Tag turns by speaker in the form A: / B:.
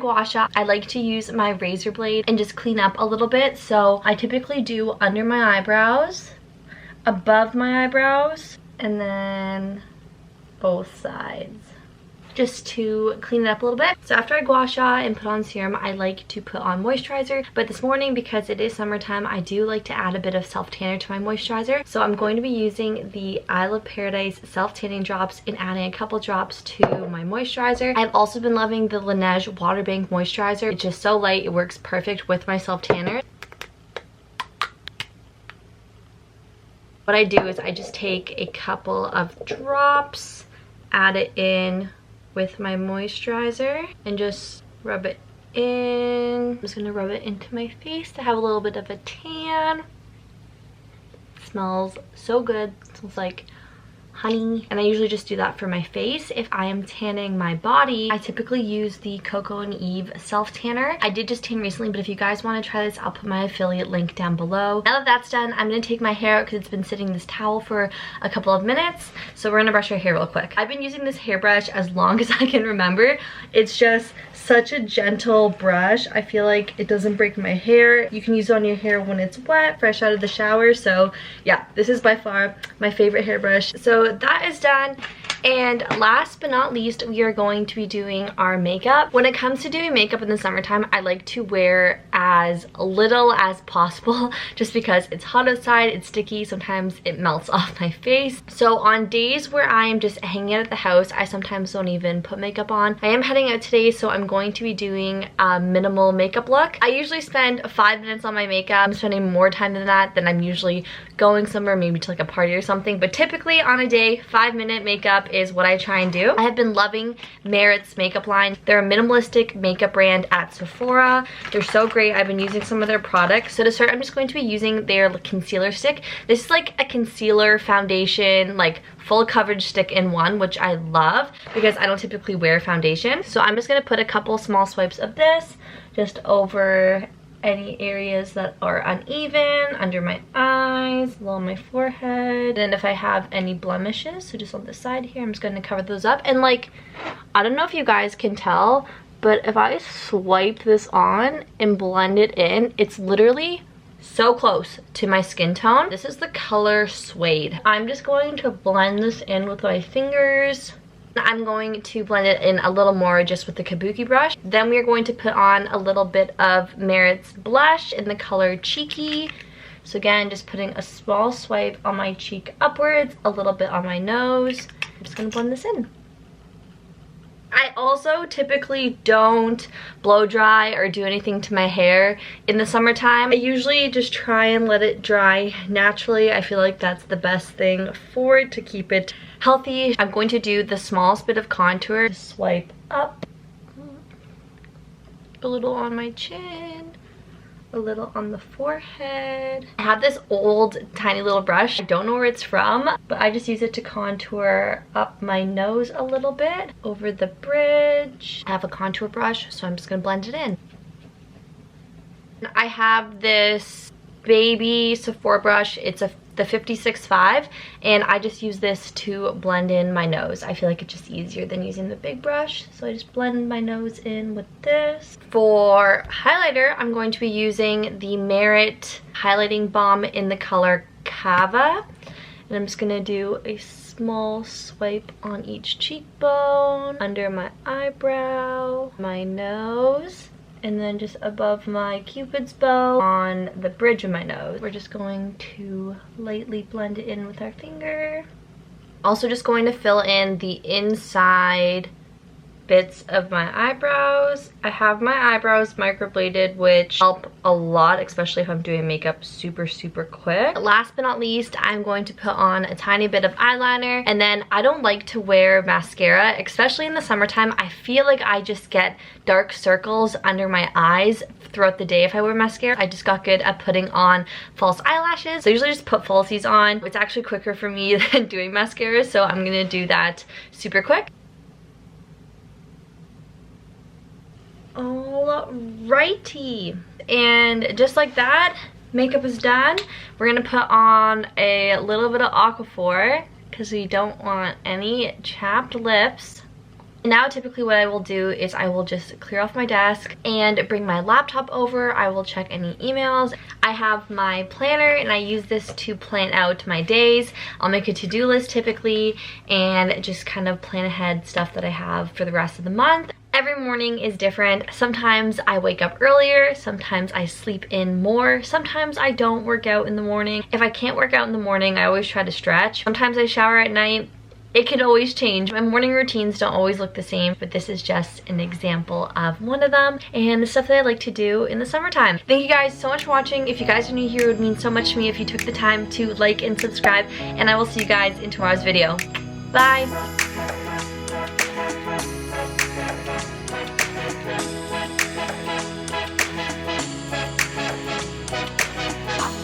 A: gua sha, I like to use my razor blade and just clean up a little bit. So I typically do under my eyebrows, above my eyebrows, and then both sides, just to clean it up a little bit. So after I gua sha and put on serum, I like to put on moisturizer. But this morning, because it is summertime, I do like to add a bit of self-tanner to my moisturizer. So I'm going to be using the Isle of Paradise self-tanning drops and adding a couple drops to my moisturizer. I've also been loving the Laneige Water Bank moisturizer. It's just so light, it works perfect with my self-tanner. What I do is I just take a couple of drops, add it in with my moisturizer, and just rub it in. I'm just gonna rub it into my face to have a little bit of a tan. It smells so good. It smells like honey, and I usually just do that for my face. If I am tanning my body, I typically use the Coco and Eve self tanner. I did just tan recently, but if you guys want to try this, I'll put my affiliate link down below. Now that that's done, I'm gonna take my hair out because it's been sitting in this towel for a couple of minutes, so we're gonna brush our hair real quick. I've been using this hairbrush as long as I can remember. It's just such a gentle brush. I feel like it doesn't break my hair. You can use it on your hair when it's wet, fresh out of the shower. So yeah, this is by far my favorite hairbrush. So that is done. And last but not least, we are going to be doing our makeup. When it comes to doing makeup in the summertime, I like to wear as little as possible just because it's hot outside, it's sticky, sometimes it melts off my face. So on days where I am just hanging out at the house, I sometimes don't even put makeup on. I am heading out today, so I'm going to be doing a minimal makeup look. I usually spend 5 minutes on my makeup. I'm spending more time than that, then I'm usually going somewhere, maybe to like a party or something. But typically on a day, 5-minute makeup is what I try and do. I have been loving Merit's makeup line. They're a minimalistic makeup brand at Sephora. They're so great. I've been using some of their products. So to start, I'm just going to be using their concealer stick. This is like a concealer, foundation, like full coverage stick in one, which I love because I don't typically wear foundation. So I'm just gonna put a couple small swipes of this just over any areas that are uneven, under my eyes, along my forehead, and if I have any blemishes, so just on the side here, I'm just going to cover those up. And like, I don't know if you guys can tell, but if I swipe this on and blend it in, it's literally so close to my skin tone. This is the color Suede. I'm just going to blend this in with my fingers. I'm going to blend it in a little more just with the kabuki brush. Then we are going to put on a little bit of Merit's blush in the color Cheeky. So again, just putting a small swipe on my cheek upwards, a little bit on my nose. I'm just gonna blend this in. I also typically don't blow dry or do anything to my hair in the summertime. I usually just try and let it dry naturally. I feel like that's the best thing for it to keep it healthy. I'm going to do the smallest bit of contour. Just swipe up, a little on my chin, a little on the forehead. I have this old tiny little brush. I don't know where it's from, but I just use it to contour up my nose a little bit, over the bridge. I have a contour brush, so I'm just gonna blend it in. I have this baby Sephora brush. It's the 56.5, and I just use this to blend in my nose. I feel like it's just easier than using the big brush, so I just blend my nose in with this. For highlighter, I'm going to be using the Merit highlighting balm in the color CAVA, and I'm just gonna do a small swipe on each cheekbone, under my eyebrow, my nose, and then just above my cupid's bow on the bridge of my nose. We're just going to lightly blend it in with our finger. Also just going to fill in the inside bits of my eyebrows. I have my eyebrows microbladed, which help a lot, especially if I'm doing makeup super quick. Last but not least, I'm going to put on a tiny bit of eyeliner, and then I don't like to wear mascara, especially in the summertime. I feel like I just get dark circles under my eyes throughout the day if I wear mascara. I just got good at putting on false eyelashes, so I usually just put falsies on. It's actually quicker for me than doing mascara, so I'm gonna do that super quick. Alrighty, and just like that, makeup is done. We're gonna put on a little bit of Aquaphor because we don't want any chapped lips. Now typically what I will do is I will just clear off my desk and bring my laptop over. I will check any emails. I have my planner and I use this to plan out my days. I'll make a to-do list typically and just kind of plan ahead stuff that I have for the rest of the month. Every morning is different. Sometimes I wake up earlier, sometimes I sleep in more, sometimes I don't work out in the morning. If I can't work out in the morning, I always try to stretch. Sometimes I shower at night. It can always change. My morning routines don't always look the same, but this is just an example of one of them and the stuff that I like to do in the summertime. Thank you guys so much for watching. If you guys are new here, it would mean so much to me if you took the time to like and subscribe, and I will see you guys in tomorrow's video. Bye!